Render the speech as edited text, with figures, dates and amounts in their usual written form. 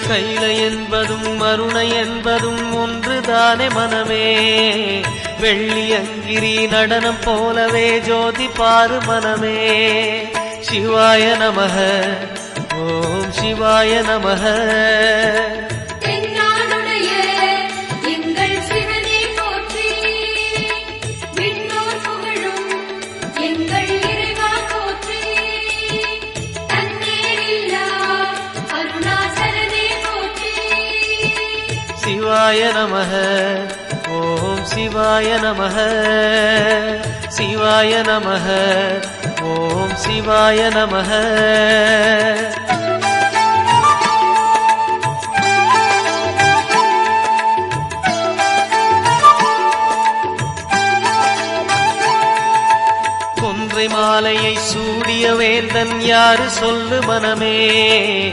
கைலை என்பதும் மருணை என்பதும் ஒன்றுதானே மனமே. வெள்ளியங்கிரி நடனம் போலவே ஜோதி பாரு மனமே. சிவாய நமக ஓம் சிவாய நமக. சிவாய நமக ஓம் சிவாய நமக. சிவாய நமக ஓம் சிவாய நமக. கொன்றை மாலையை சூடிய வேந்தன் யாரு சொல்லு மனமே.